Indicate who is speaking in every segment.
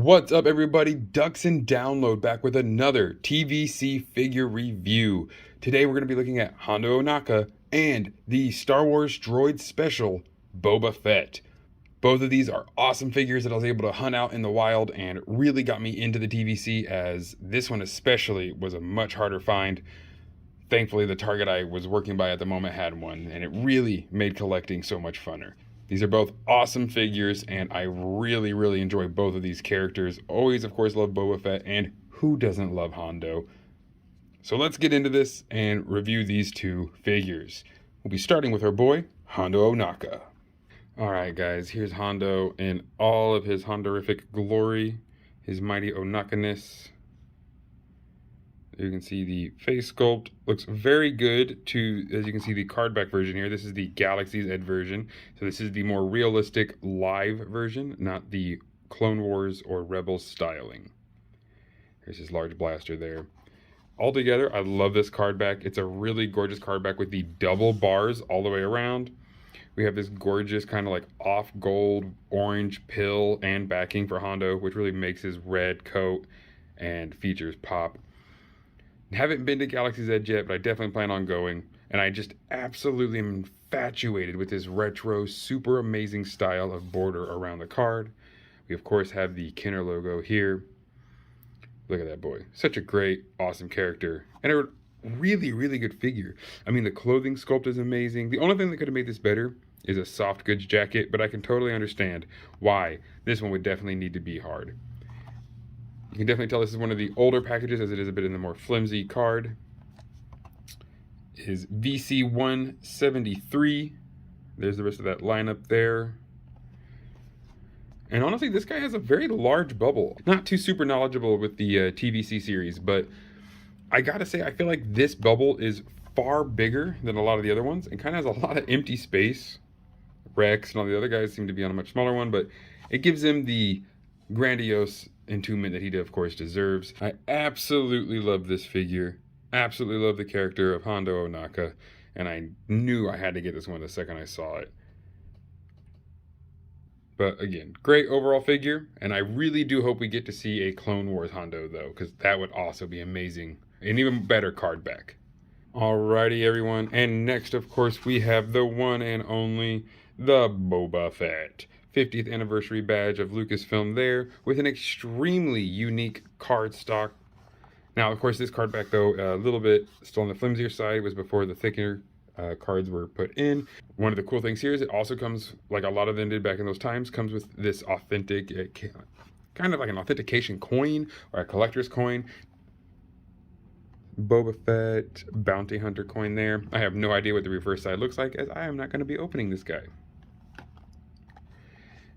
Speaker 1: What's up, everybody? Ducks and Download back with another TVC figure review. Today we're going to be looking at Hondo Ohnaka and the Star Wars Droid Special Boba Fett. Both of these are awesome figures that I was able to hunt out in the wild and really got me into the TVC, as this one especially was a much harder find. Thankfully, the Target I was working by at the moment had one, and it really made collecting so much funner. These are both awesome figures, and I really enjoy both of these characters. Always, of course, love Boba Fett, and who doesn't love Hondo? So let's get into this and review these two figures. We'll be starting with our boy, Hondo Ohnaka. Alright guys, here's Hondo in all of his Hondorific glory, his mighty Ohnaka-ness. You can see the face sculpt looks very good to, as you can see, the cardback version here. This is the Galaxy's Edge version. So this is the more realistic live version, not the Clone Wars or Rebels styling. There's his large blaster there. Altogether, I love this cardback. It's a really gorgeous cardback with the double bars all the way around. We have this gorgeous kind of like off gold orange pill and backing for Hondo, which really makes his red coat and features pop. Haven't been to Galaxy's Edge yet, but I definitely plan on going. And I just absolutely am infatuated with this retro, super amazing style of border around the card. We, of course, have the Kenner logo here. Look at that boy. Such a great, awesome character. And a really good figure. I mean, the clothing sculpt is amazing. The only thing that could have made this better is a soft goods jacket, but I can totally understand why this one would definitely need to be hard. You can definitely tell this is one of the older packages, as it is a bit in the more flimsy card. Is VC173. There's the rest of that lineup there. And honestly, this guy has a very large bubble. Not too super knowledgeable with the TVC series, but I gotta say, I feel like this bubble is far bigger than a lot of the other ones and kind of has a lot of empty space. Rex and all the other guys seem to be on a much smaller one, but it gives him the grandiose entombment that he, of course, deserves. I absolutely love this figure. Absolutely love the character of Hondo Ohnaka, and I knew I had to get this one the second I saw it. But again, great overall figure, and I really do hope we get to see a Clone Wars Hondo, though, because that would also be amazing. An even better card back. Alrighty, everyone, and next, of course, we have the one and only, the Boba Fett. 50th anniversary badge of Lucasfilm there, with an extremely unique card stock. Now, of course, this card back, though, a little bit still on the flimsier side. It was before the thicker cards were put in. One of the cool things here is it also comes, like a lot of them did back in those times, comes with this authentic, kind of like an authentication coin or a collector's coin. Boba Fett bounty hunter coin there. I have no idea what the reverse side looks like, as I am not going to be opening this guy.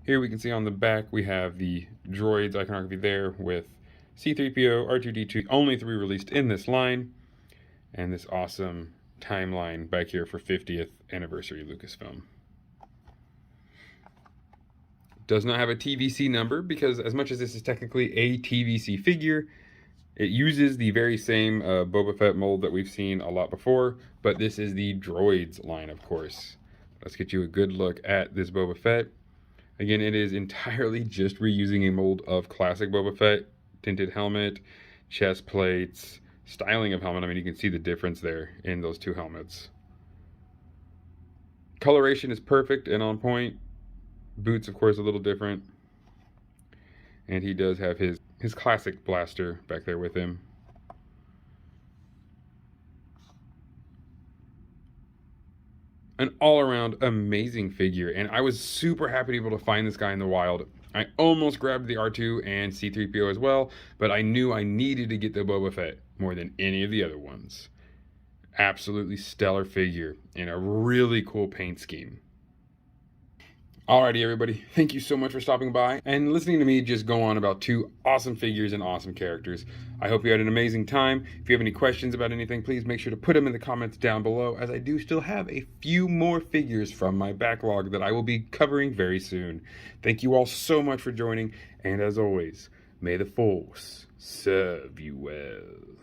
Speaker 1: Here we can see on the back we have the Droids iconography there with C-3PO, R2-D2, only 3 released in this line, and this awesome timeline back here for 50th anniversary Lucasfilm. Does not have a TVC number, because as much as this is technically a TVC figure, it uses the very same Boba Fett mold that we've seen a lot before, but this is the Droids line, of course. Let's get you a good look at this Boba Fett. Again, it is entirely just reusing a mold of classic Boba Fett. Tinted helmet, chest plates, styling of helmet. I mean, you can see the difference there in those two helmets. Coloration is perfect and on point. Boots, of course, a little different. And he does have his classic blaster back there with him. An all-around amazing figure, and I was super happy to be able to find this guy in the wild. I almost grabbed the R2 and C-3PO as well, but I knew I needed to get the Boba Fett more than any of the other ones. Absolutely stellar figure and a really cool paint scheme. Alrighty, everybody, thank you so much for stopping by and listening to me just go on about two awesome figures and awesome characters. I hope you had an amazing time. If you have any questions about anything, please make sure to put them in the comments down below, as I do still have a few more figures from my backlog that I will be covering very soon. Thank you all so much for joining, and as always, may the Force serve you well.